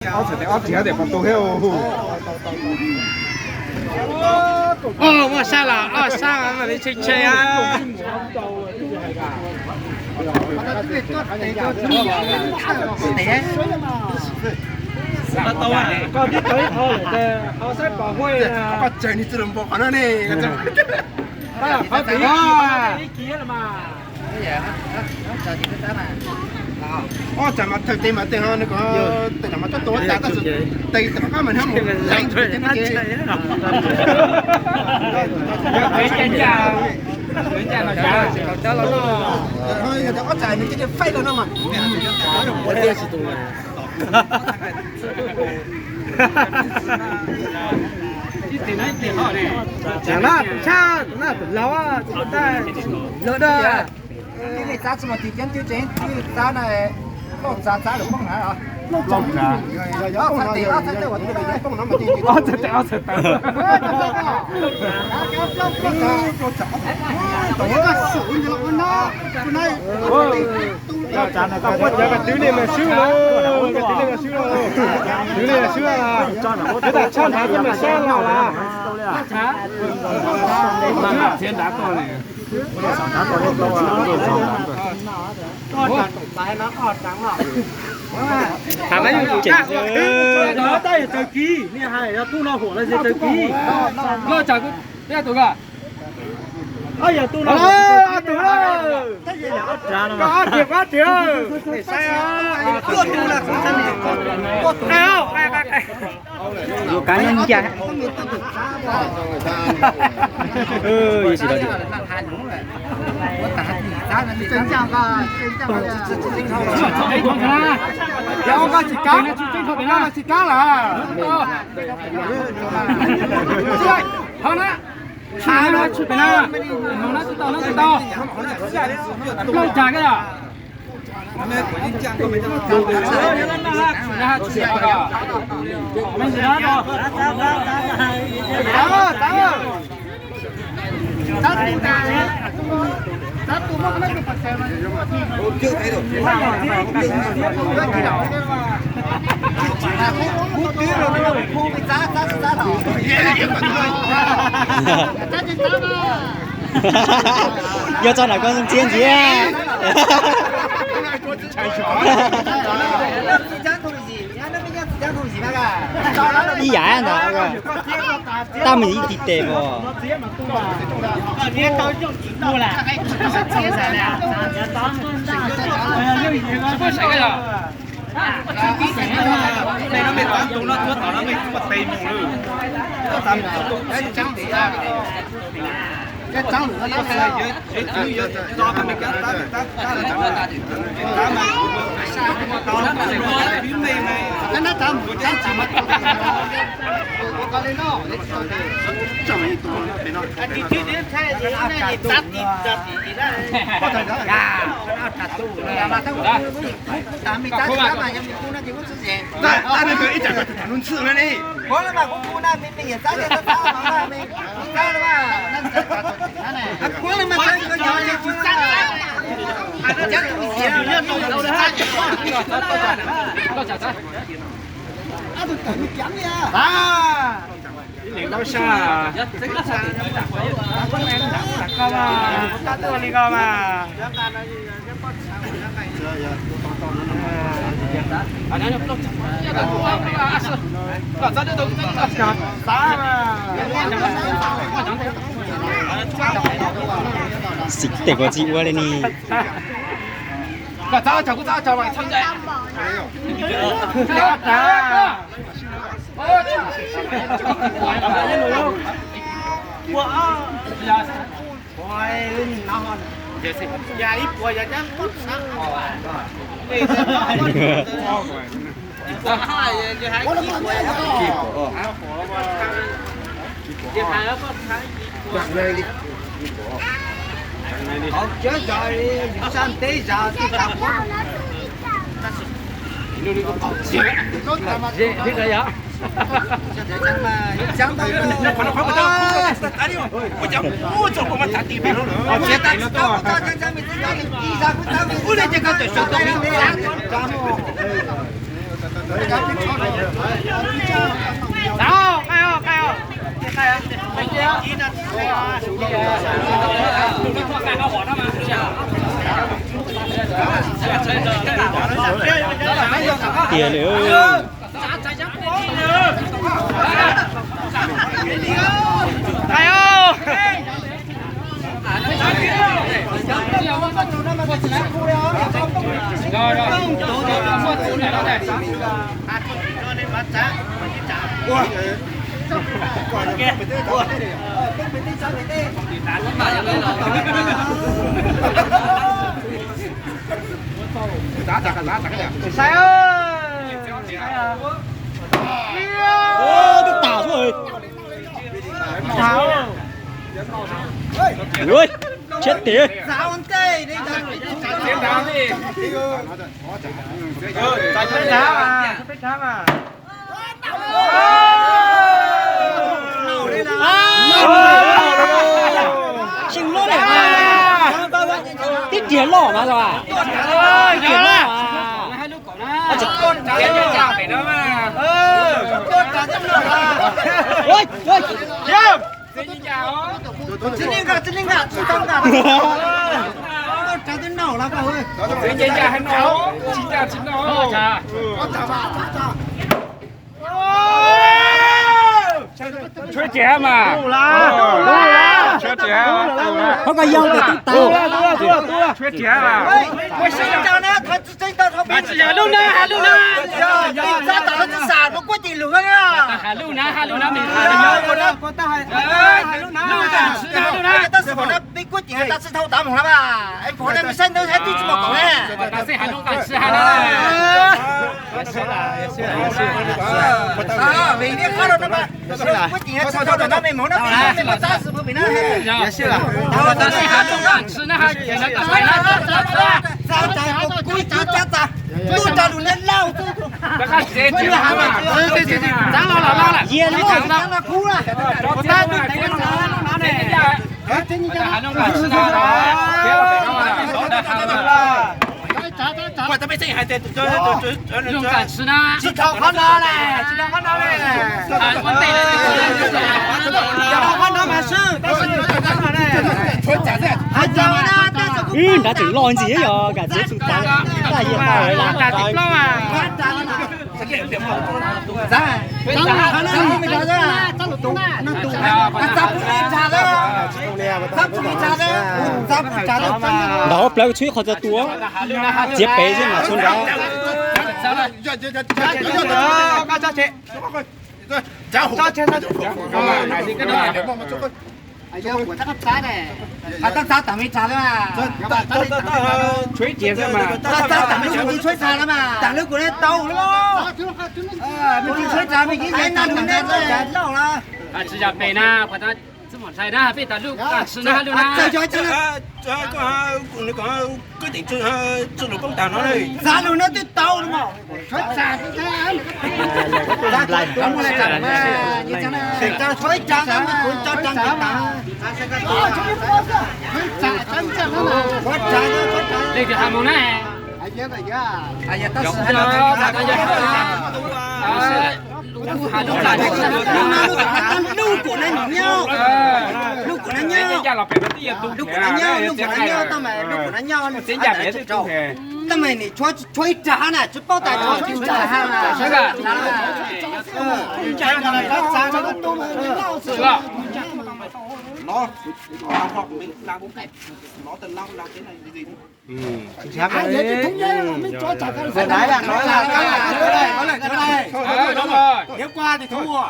我听得不多哦，我上了，哦，上了，你去吃呀？乜到啊？嗰啲隊好嚟嘅，後生白灰啊！我正你只能播緊啦呢，啊，好啲啊！呢幾啦嘛？我就咪對嘛對下那個，對嘛都多，但是對他們他們兩腿點解？人家老家老咯，我就係你這個廢了嘛。我這是多了。讲了，唱那老啊，在老的。你咋子嘛？提前就整，你咋呢？落咋就放来啊？落咋？有才对，才对，我这个也放那么点。我这我这。我有個屌你咪燒咯，個屌你咪燒咯，屌你咪燒啦！你哋餐台都咪燒啦啦！茶，那錢打過嚟。打過啲多啊，大拿二張啦。係咪要勁啫？我都係最機，你係有ตู้老火那些最機。我就邊度㗎？哎呀，到啦！到啦！我條，係啊！我到啦，真係，我到，有感恩家。也是的。真正噶，有個時間，有個時間啦。好啦。查了出边了，弄了知道，弄咋个呀？要找哪个人剪辑？一样的那个，他们一地带不？cái trắng lửa nó cái nó trắng chỉ mất có lên nó chẳng ấy to bên nó anh đi đến xe gì này tắt đi có thời gian à nó chặt tu mà thằng tám mươi tám mà nhưng cô nó chỉ có gì那那个一整个谈论吃了呢。có là mà cô nó mình hiện tại nó sao mà mình sao mà có là mà cái nhỏ này chỉ sao chắc mình chỉ là đâu đó à tôi tự chấm nha à liền đâu xa con em đặt con mà ta tôi đi con mà xịt tệ của chị qua đây nè. Cả cháu cháu lại thân đấy. Nhà ít của nhà chắc tốt sáng chết rồi, san tế giờ thì làm quá. Thế cái đó. Chẳng đâu. Đâu, khai không? Khai à? Bên kia. Tiền nữa. Khai không? Sai ơi. Ô, tôi tảo rồi. Tháo. Ui, chết tiệt. Giáo anh tê đi. Chiến thắng đi. Phết tháo mà. Xin lỗi này mà. Tiết chiến lỏ mà rồi à? Tiết chiến lỏ à? Ôi, ôi. Xin đi cả, chỉ tông cả. Trả tiền nổ là cậu ơi. Chơi trẻ mà. Đủ là. Chơi trẻ. Không có dâu thì tôi tao. Chơi trẻ mà. Ôi xin chào nè, thật chính tao không biết. Lúc nè. Ra tao nó xả nó quay tiền lửa á. Lúc nè mình. Con ta hay. Lúc nè. Ta sẽ bỏ nó bị quay tiền ta sẽ thâu tao một lắm à. Anh bỏ nó sinh đâu hết tí chứ mà cậu nè. Vì biết khó đâu nó mà. Quay tiền sẽ thâu tao mình muốn nó bị nó ta sẽ bị nó. Dạ xưa là. Ta sẽ Hà Đông ăn吃那还给那个买那sao trời một cuối chả chết à tôi trả đủ lên lâu cái khác dễ chịu mà sáng lo là Yên nó luôn. thằng nó cú là có ta tôi thấy nó này Hà Đông ăn吃那别了别了了我这边这还得用敢吃呢吃头看到嘞吃头看到嘞我带了吃头看到没事但是看到嘞全假的还假的但是 đã chữ lon gì ấy rồi, cả chế chúng ta là gì phải là cả tiếp lo mà đó lấy chuối họ cho tua chế bé chứ mà xuống đó ta tao mới trả mà chuối chè thôi mà ta mới chịu chuối trả mà trả nước của nó tàu đúng không mình chịu chuối trả mình cái năn mình nên là lâu là吃点北呢把它这么菜呢被打路敢吃呢路呢quyết định cho nó công tàu nó đây giá luôn nó tới tàu đúng không chuối trả cái không là trả mà như thế này cho chuối trả nó mới cuốn cho trăng cái đây cái hàng món này ai giờ ta lưu của nó nhau lưu của nó nhau nhà là phải cái lúc của nó nhau tao mày lúc của nó nhau nó chính nhà bé thì không hề tao mày này chuối trả nè chút bao tài chuối trả ha nè thế cả trả là nó trả cho tôi chưa nó hoặc mình làm cũng nó từng năm làm thế này gì chắc đấy mình cho trả cái đấy là nói đây đúng rồi nếu qua thì thua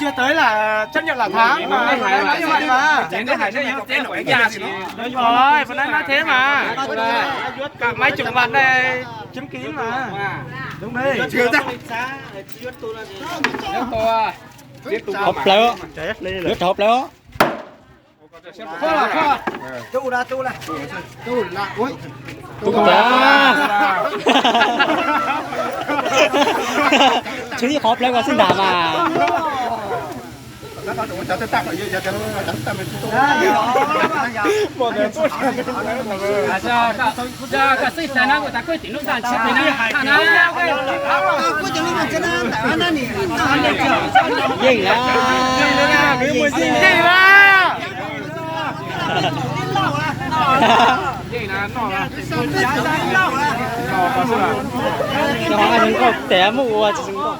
chưa tới là chấp nhận là tháng mà đến hải sẽ đến nổi nhà thì đúng rồi phần đấy nói thế mà cả mấy chục vạn đây chứng kiến mà đúng đấy chưa chắc hộp lỡ nước hộp lỡ tu là ui chứ hộp lỡ còn xin đà mà 我叫他打个，叫他们做。我的做啥？这谁在那个在快点路上吃的呢？看那我讲你们真的台湾那里，赢啦！赢啦！cho họ ăn có té mua chứ không có.